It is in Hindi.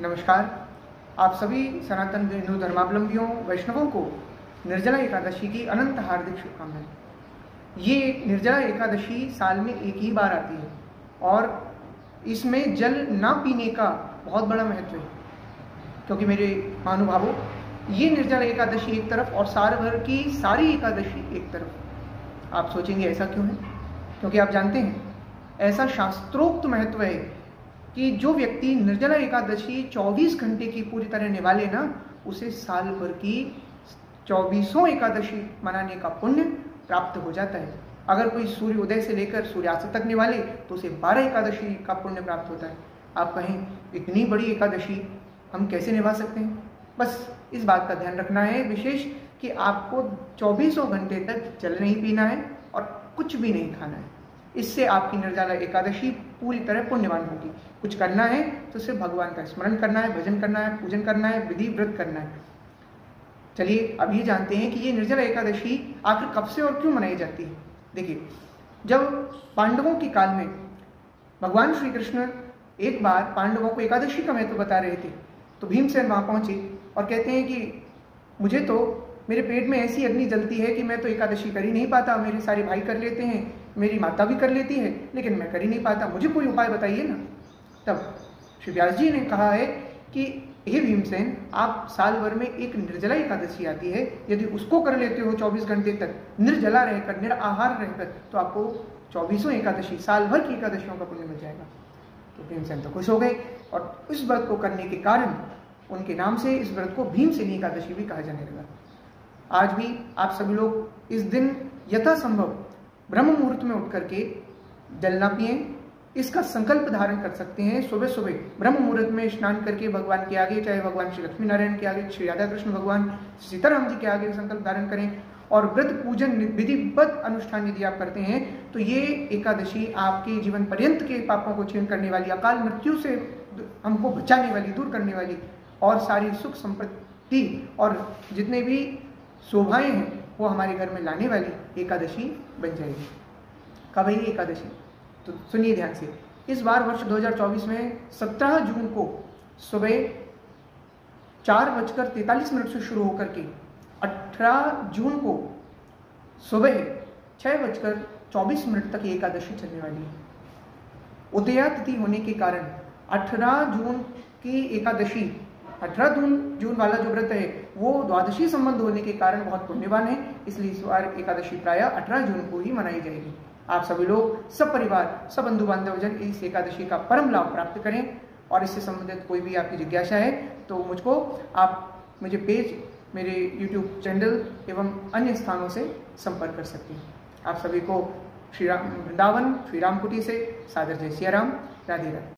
नमस्कार। आप सभी सनातन हिंदू धर्मावलंबियों वैष्णवों को निर्जला एकादशी की अनंत हार्दिक शुभकामनाएं। ये निर्जला एकादशी साल में एक ही बार आती है और इसमें जल ना पीने का बहुत बड़ा महत्व है, क्योंकि मेरे महानुभावों, ये निर्जला एकादशी एक तरफ और साल भर की सारी एकादशी एक तरफ। आप सोचेंगे ऐसा क्यों है? क्योंकि आप जानते हैं ऐसा शास्त्रोक्त महत्व है कि जो व्यक्ति निर्जला एकादशी 24 घंटे की पूरी तरह निभा लेना, उसे साल भर की 24 एकादशी मनाने का पुण्य प्राप्त हो जाता है। अगर कोई सूर्य उदय से लेकर सूर्यास्त तक निभा ले तो उसे 12 एकादशी का पुण्य प्राप्त होता है। आप कहें इतनी बड़ी एकादशी हम कैसे निभा सकते हैं? बस इस बात का ध्यान रखना है विशेष कि आपको 24 घंटे तक जल नहीं पीना है और कुछ भी नहीं खाना है। इससे आपकी निर्जला एकादशी पूरी तरह पुण्यवान होगी। कुछ करना है तो सिर्फ भगवान का स्मरण करना है, भजन करना है, पूजन करना है, विधि व्रत करना है। चलिए अब ये जानते हैं कि ये निर्जला एकादशी आखिर कब से और क्यों मनाई जाती है। देखिए, जब पांडवों के काल में भगवान श्री कृष्ण एक बार पांडवों को एकादशी का महत्व बता रहे थे, तो भीमसेन वहां पहुंचे और कहते हैं कि मुझे तो मेरे पेट में ऐसी अग्नि जलती है कि मैं तो एकादशी कर ही नहीं पाता। मेरे सारे भाई कर लेते हैं, मेरी माता भी कर लेती है, लेकिन मैं कर ही नहीं पाता। मुझे कोई उपाय बताइए ना। तब श्री व्यास जी ने कहा है कि हे भीमसेन, आप साल भर में एक निर्जला एकादशी आती है, यदि उसको कर लेते हो 24 घंटे तक निर्जला रहकर, निराहार रहकर, तो आपको 24 एकादशी साल भर की एकादशियों का पुण्य मिल जाएगा। तो भीमसेन तो खुश हो गए और इस व्रत को करने के कारण उनके नाम से इस व्रत को भीमसेनी एकादशी भी कहा जाने लगा। आज भी आप सभी लोग इस दिन यथासंभव ब्रह्म मुहूर्त में उठ करके जल ना पिए, इसका संकल्प धारण कर सकते हैं। सुबह सुबह ब्रह्म मुहूर्त में स्नान करके भगवान के आगे, चाहे भगवान श्री लक्ष्मी नारायण के आगे, श्री राधा कृष्ण भगवान सीताराम जी के आगे संकल्प धारण करें और व्रत पूजन विधिवत अनुष्ठान यदि आप करते हैं तो ये एकादशी आपके जीवन पर्यंत के पापों को क्षीण करने वाली, अकाल मृत्यु से हमको बचाने वाली, दूर करने वाली और सारी सुख संपत्ति और जितने भी शोभाएं हैं वो हमारे घर में लाने वाली एकादशी बन जाएगी। कब है ये एकादशी? तो सुनिए ध्यान से। इस बार वर्ष 2024 में 17 जून को सुबह 4:43 से शुरू होकर के 18 जून को सुबह 6:24 तक ये एकादशी चलने वाली है। उदया तिथि होने के कारण 18 जून की एकादशी, 18 जून वाला जो व्रत है वो द्वादशी संबंध होने के कारण बहुत पुण्यवान है, इसलिए इस बार एकादशी प्रायः 18 जून को ही मनाई जाएगी। आप सभी लोग, सब परिवार, सब बंधु बांधव जन इस एकादशी का परम लाभ प्राप्त करें। और इससे संबंधित कोई भी आपकी जिज्ञासा है तो मुझे पेज, मेरे YouTube चैनल एवं अन्य स्थानों से संपर्क कर सकते हैं। आप सभी को श्री राम वृंदावन, श्री राम कुटी से सादर जय सिया राम। राधे राधे।